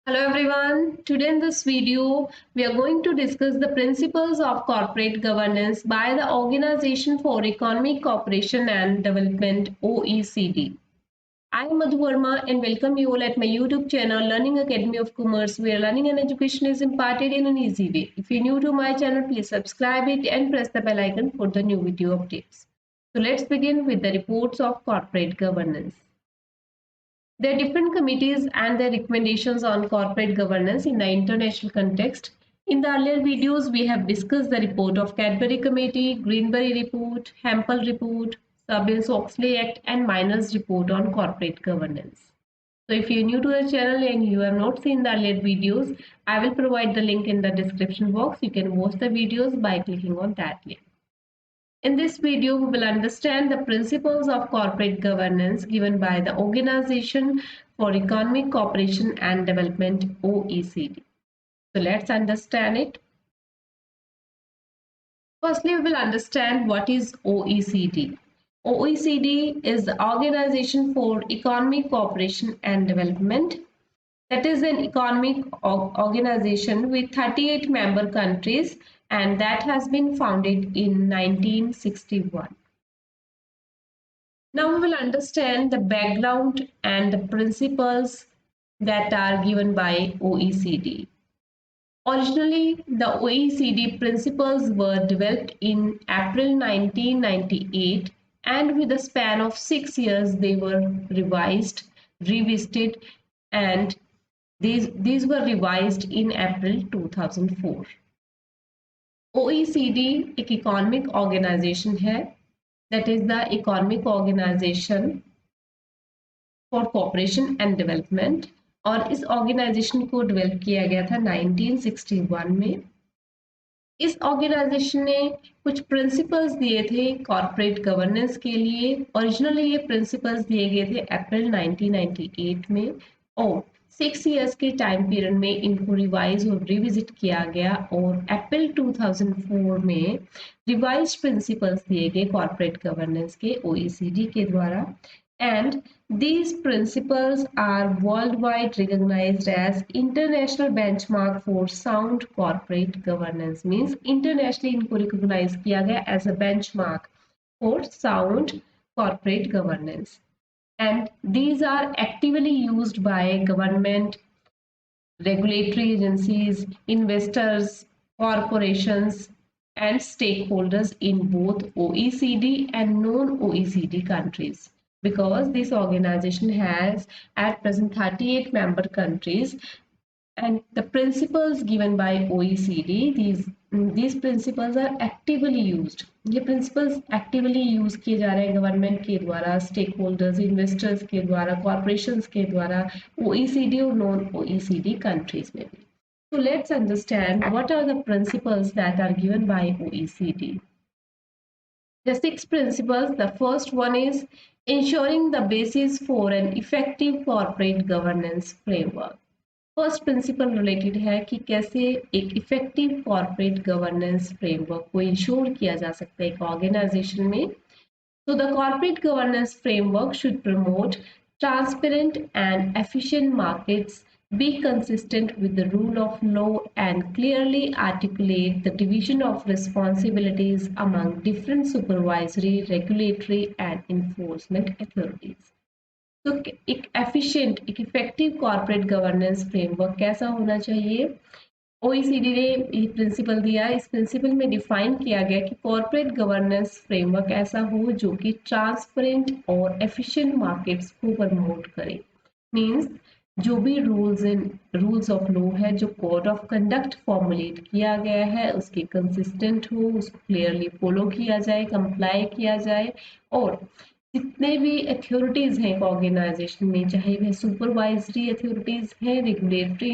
Hello everyone. Today in this video, we are going to discuss the principles of corporate governance by the Organization for Economic Cooperation and Development (OECD). I am Madhu Verma and welcome you all at my YouTube channel Learning Academy of Commerce, where learning and education is imparted in an easy way. If you're new to my channel, please subscribe it and press the bell icon for the new video updates. So let's begin with the reports of corporate governance. There are different committees and their recommendations on corporate governance in the international context. In the earlier videos, we have discussed the report of Cadbury Committee, Greenberry Report, Hempel Report, Sarbanes-Oxley Act, and Minor's Report on corporate governance. So if you're new to the channel and you have not seen the earlier videos, I will provide the link in the description box. You can watch the videos by clicking on that link. In this video, we will understand the principles of corporate governance given by the Organization for Economic Cooperation and Development (OECD). So let's understand it. Firstly, we will understand what is OECD. OECD is the Organization for Economic Cooperation and Development. That is an economic organization with 38 member countries, and that has been founded in 1961. Now we will understand the background and the principles that are given by OECD. Originally, the OECD principles were developed in April 1998, and with a span of 6 years they were revised, revisited, and these were revised in April 2004. OECD एक economic organisation है, that is the Economic Organization for Cooperation and Development, और इस organisation को develop किया गया था 1961 में. इस ऑर्गेनाइजेशन ने कुछ प्रिंसिपल्स दिए थे कॉर्पोरेट गवर्नेंस के लिए. ओरिजिनली ये प्रिंसिपल्स दिए गए थे अप्रैल 1998 में, और 6 इयर्स के टाइम पीरियड में इनको रिवाइज और रिविजिट किया गया, और अप्रैल 2004 में रिवाइज प्रिंसिपल्स दिए गए कॉर्पोरेट गवर्नेंस के OECD के द्वारा. And these principles are worldwide recognized as international benchmark for sound corporate governance. Means internationally इनको recognize किया गया as a benchmark for sound corporate governance. And these are actively used by government, regulatory agencies, investors, corporations, and stakeholders in both OECD and non-OECD countries. Because this organization has at present 38 member countries, and the principles given by OECD, these principles are actively used. ये principles actively use किए जा रहे हैं government के द्वारा, stakeholders, investors के द्वारा, corporations के द्वारा, OECD और non-OECD countries में भी. So let's understand what are the principles that are given by OECD. The 6 principles. The first one is ensuring the basis for an effective corporate governance framework. First principle related है कि कैसे एक effective corporate governance framework को ensure किया जा सकता है एक ऑर्गेनाइजेशन में. So the corporate governance framework should promote transparent and efficient markets, be consistent with the rule of law, and clearly articulate the division of responsibilities among different supervisory, regulatory, and enforcement authorities. तो एक efficient, एक effective corporate governance framework कैसा होना चाहिए. OECD ने ये principal दिया. इस प्रिंसिपल में डिफाइन किया गया कि कॉर्पोरेट गवर्नेंस फ्रेमवर्क ऐसा हो जो कि ट्रांसपेरेंट और एफिशिएंट मार्केट्स को प्रमोट करे. मींस जो भी रूल्स ऑफ लॉ है, जो कोड ऑफ कंडक्ट फॉर्मुलेट किया गया है, उसके कंसिस्टेंट हो, उसको क्लियरली फॉलो किया जाए, कंप्लाई किया जाए, और जितने भी अथॉरिटीज़ हैं ऑर्गेनाइजेशन में, चाहे वह सुपरवाइजरी अथॉरिटीज़ हैं, रेगुलेटरी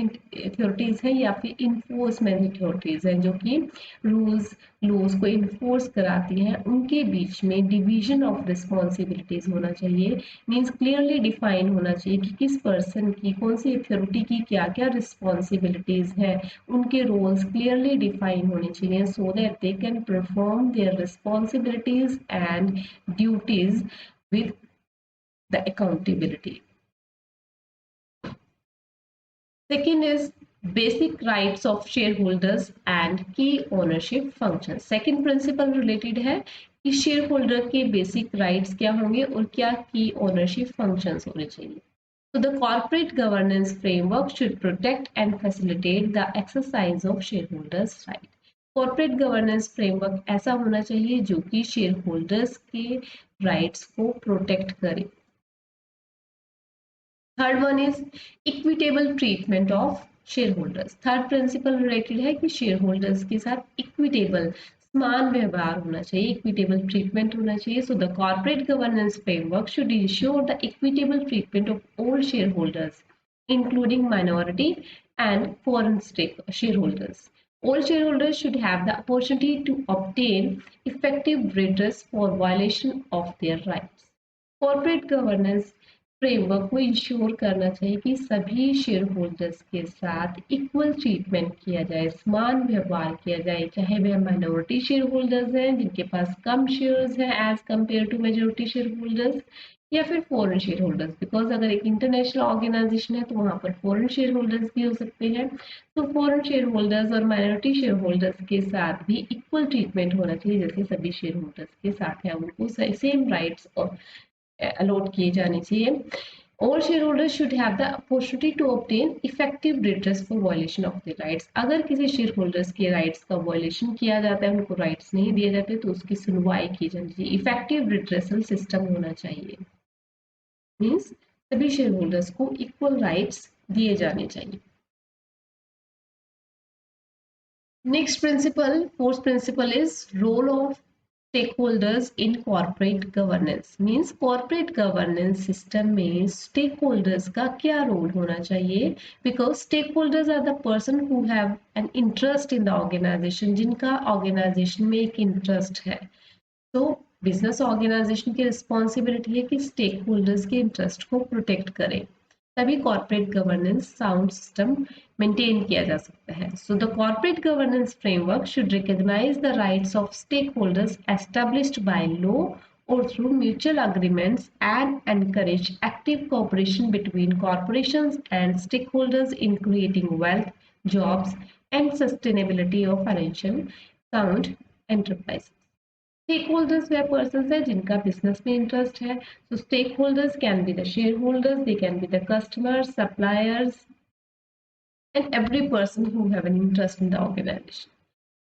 अथॉरिटीज़ हैं, या फिर इन्फोर्समेंट अथॉरिटीज़ हैं जो कि रूल्स लॉज को इन्फोर्स कराती हैं, उनके बीच में डिवीजन ऑफ रिस्पॉन्सिबिलिटीज़ होना चाहिए. मीन्स क्लियरली डिफाइन होना चाहिए कि किस पर्सन की, कौन सी अथॉरिटी की क्या क्या रिस्पॉन्सिबिलिटीज़ हैं. उनके रोल्स क्लियरली डिफाइन होने चाहिए so that they can perform their responsibilities and duties with the accountability. Second is basic rights of shareholders and key ownership functions. Second principle related है कि शेयर होल्डर के basic rights क्या होंगे और क्या की ओनरशिप फंक्शंस होने चाहिए. So the corporate governance framework should protect and facilitate the exercise of shareholders' right. Corporate governance framework ऐसा होना चाहिए जो कि शेयर होल्डर्स के राइट्स को प्रोटेक्ट करे. Third one is equitable treatment of share holders. Third principal related है कि शेयर होल्डर्स के साथ इक्विटेबल समान व्यवहार होना चाहिए, इक्विटेबल ट्रीटमेंट होना चाहिए. सो the corporate governance framework should ensure the equitable treatment of all share holders including minority and foreign share holders. All shareholders should have the opportunity to obtain effective redress for violation of their rights. Corporate governance framework को ensure करना चाहिए कि सभी शेयर holders के साथ equal treatment किया जाए, समान व्यवहार किया जाए, चाहे वह माइनॉरिटी शेयर होल्डर्स हैं जिनके पास कम शेयर्स हैं as compare to majority share holders, या फिर फॉरेन शेयर होल्डर्स. बिकॉज अगर एक इंटरनेशनल ऑर्गेनाइजेशन है तो वहां पर फॉरेन शेयर होल्डर्स भी हो सकते हैं. तो फॉरेन शेयर होल्डर्स और माइनॉरिटी शेयर होल्डर्स के साथ भी इक्वल ट्रीटमेंट होना चाहिए जैसे सभी शेयर होल्डर्स के साथ है, उनको सेम राइट्स और allot किए जाने चाहिए. All shareholders should have the opportunity to obtain effective redress for violation of their rights. अगर किसी शेयर होल्डर्स के राइट्स का वायलेशन किया जाता है, उनको राइट्स नहीं दिए जाते, तो उसकी सुनवाई की जानी चाहिए. इफेक्टिव रिड्रेसल सिस्टम होना चाहिए. मीन्स सभी शेयर होल्डर्स को इक्वल राइट्स दिए जाने चाहिए. Next principle, fourth principle is role of stakeholders in corporate governance. Means corporate governance system में stakeholders का क्या रोल होना चाहिए. Because stakeholders are the person who have an interest in the organization, जिनका organisation में एक इंटरेस्ट है. तो बिजनेस ऑर्गेनाइजेशन की रिस्पॉन्सिबिलिटी है कि स्टेक होल्डर्स के इंटरेस्ट को प्रोटेक्ट करें, तभी corporate governance sound system maintain किया जा सकता है. So the corporate governance framework should recognise the rights of stake holders established by law or through mutual agreements and encourage active cooperation between corporations and stakeholders in creating wealth, jobs, and sustainability of financial sound enterprises. Stakeholders वे person है जिनका business में interest है. So stakeholders can be the shareholders, they can be the customers, suppliers, and every person who have an interest in the organization.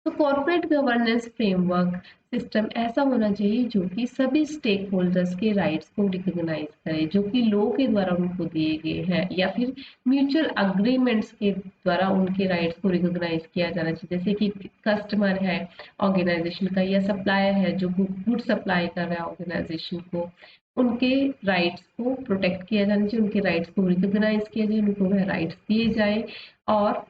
तो corporate governance framework system ऐसा होना चाहिए जो कि सभी स्टेक होल्डर्स के rights को recognise करे, जो कि लॉ के द्वारा उनको दिए गए हैं या फिर म्यूचुअल अग्रीमेंट्स के द्वारा उनके राइट्स को रिकॉग्नाइज किया जाना चाहिए. जैसे कि कस्टमर है ऑर्गेनाइजेशन का या सप्लायर है जो गुड सप्लाई कर रहा है ऑर्गेनाइजेशन को, उनके राइट्स को प्रोटेक्ट किया जाना चाहिए, उनके राइट्स को रिकॉग्नाइज किया जाए, उनको वह राइट्स दिए जाए और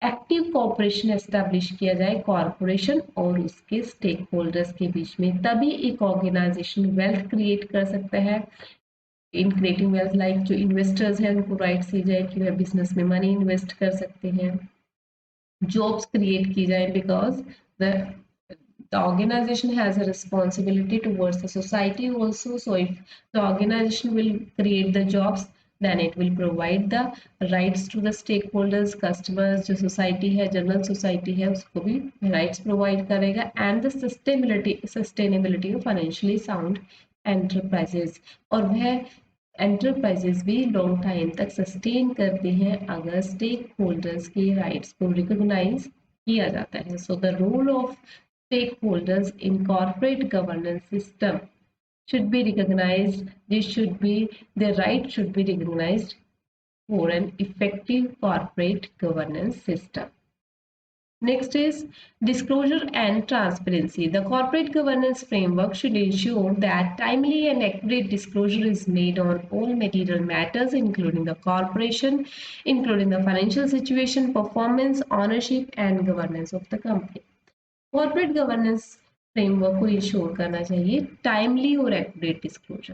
एक्टिव कोऑपरेशन एस्टेब्लिश किया जाए कॉरपोरेशन और उसके स्टेक होल्डर्स के बीच में. तभी एक ऑर्गेनाइजेशन वेल्थ क्रिएट कर सकता है. इन क्रिएटिंग वेल्थ लाइक जो इन्वेस्टर्स हैं उनको राइट्स दी जाए कि वह बिजनेस में मनी इन्वेस्ट कर सकते हैं, जॉब्स क्रिएट की जाए. Because the organization has a responsibility towards the society also. So if the organization will create the jobs, then it will provide the rights to the stakeholders, customers. जो society है, general society है, उसको भी rights provide करेगा. And the sustainability of financially sound enterprises. और वह enterprises भी long time तक सस्टेन करते हैं अगर स्टेक होल्डर्स के राइट्स को रिकॉग्नाइज किया जाता है. So the role of stakeholders in corporate governance system should be recognized. Their rights should be recognized for an effective corporate governance system. Next is disclosure and transparency. The corporate governance framework should ensure that timely and accurate disclosure is made on all material matters, including the corporation, including the financial situation, performance, ownership, and governance of the company. Corporate governance framework को ensure करना चाहिए timely और accurate disclosure,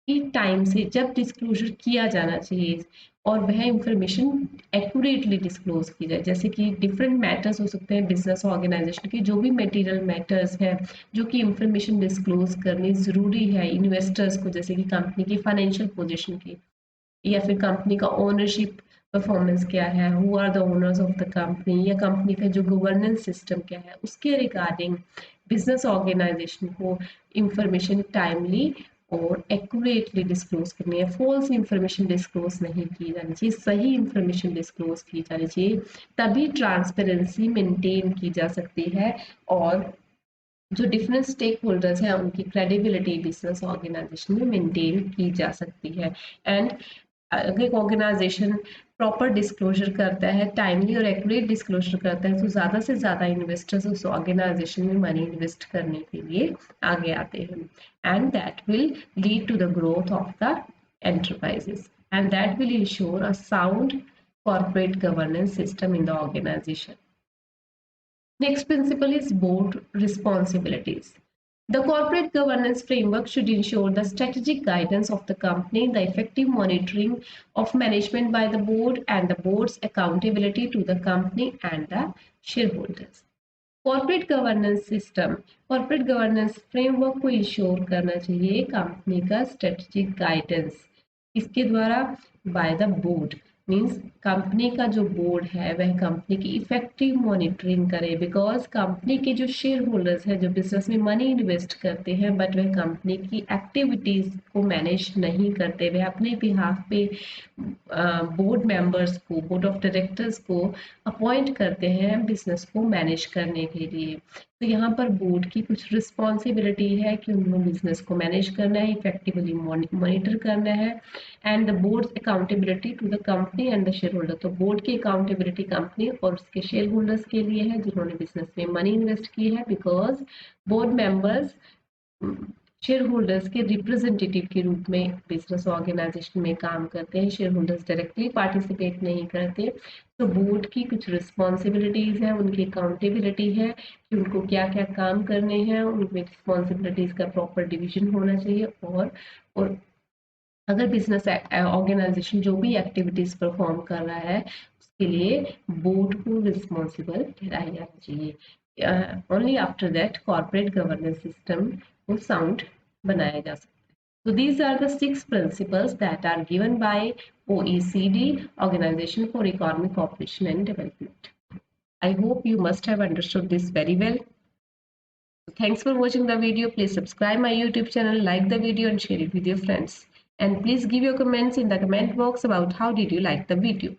कि time से जब disclosure किया जाना चाहिए और वह इंफॉर्मेशन एक्यूरेटली डिस्क्लोज की जाए. जैसे कि डिफरेंट मैटर्स हो सकते हैं बिजनेस ऑर्गेनाइजेशन के, जो भी मटेरियल मैटर्स हैं जो कि इंफॉर्मेशन डिस्क्लोज करनी ज़रूरी है इन्वेस्टर्स को, जैसे कि कंपनी की फाइनेंशियल पोजीशन की या फिर कंपनी का ओनरशिप परफॉर्मेंस क्या है, who are the owners of the company, या कंपनी का जो गवर्नेंस सिस्टम क्या है, उसके रिगार्डिंग बिजनेस ऑर्गेनाइजेशन को इंफॉर्मेशन टाइमली और एक्यूरेटली डिस्क्लोज करनी है। फॉल्स इंफॉर्मेशन डिस्क्लोज नहीं की जानी चाहिए, सही इंफॉर्मेशन डिस्क्लोज की जानी चाहिए, तभी ट्रांसपेरेंसी मेंटेन की जा सकती है और जो डिफरेंट स्टेक होल्डर्स हैं उनकी क्रेडिबिलिटी बिजनेस ऑर्गेनाइजेशन में मेंटेन की जा सकती है। एंड अगर एक ऑर्गेनाइजेशन प्रॉपर डिस्क्लोजर करता है, टाइमली और एक्यूरेट डिस्क्लोजर करता है, तो ज़्यादा से ज़्यादा इन्वेस्टर्स उस ऑर्गेनाइजेशन में मनी इन्वेस्ट करने के लिए आगे आते हैं, and that will lead to the growth of the enterprises, and that will ensure a sound corporate governance system in the organization. Next principle is board responsibilities. The corporate governance framework should ensure the strategic guidance of the company, the effective monitoring of management by the board, and the board's accountability to the company and the shareholders. Corporate governance system, corporate governance framework को ensure करना चाहिए company का strategic guidance, इसके द्वारा by the board, means company का जो board है वह कंपनी की इफेक्टिव मॉनिटरिंग करे, बिकॉज कंपनी के जो शेयर होल्डर्स हैं जो बिजनेस में मनी इन्वेस्ट करते हैं बट वह कंपनी की एक्टिविटीज को मैनेज नहीं करते, वह अपने बिहाफ पे बोर्ड मेंबर्स को, बोर्ड ऑफ डायरेक्टर्स को अपॉइंट करते हैं बिजनेस को मैनेज करने के लिए। तो यहाँ पर बोर्ड की कुछ रिस्पॉन्सिबिलिटी है कि उन्होंने बिजनेस को मैनेज करना है, इफेक्टिवली मॉनिटर करना है, and the board accountability to the company and the share holder. तो बोर्ड की अकाउंटेबिलिटी कंपनी और उसके शेयर होल्डर्स के लिए है जिन्होंने बिजनेस में मनी इन्वेस्ट की है, because board members share holders के रिप्रेजेंटेटिव के रूप में बिजनेस ऑर्गेनाइजेशन में काम करते हैं, शेयर होल्डर्स डायरेक्टली पार्टिसिपेट नहीं करते। तो बोर्ड की कुछ रिस्पॉन्सिबिलिटीज हैं, उनकी अकाउंटेबिलिटी है कि उनको क्या क्या काम करने हैं, उनमें रिस्पॉन्सिबिलिटीज का प्रॉपर डिवीजन होना चाहिए, और अगर बिजनेस ऑर्गेनाइजेशन जो भी एक्टिविटीज परफॉर्म कर रहा है उसके लिए बोर्ड को रिस्पॉन्सिबल ठहराया जाना चाहिए। Only after that corporate governance system को साउंड बनाया जा सकता है। So these are the 6 principles that are given by OECD, Organization for Economic Cooperation and Development. I hope you must have understood this very well. Thanks for watching the video. Please subscribe my YouTube channel, like the video and share it with your friends. And please give your comments in the comment box about how did you like the video.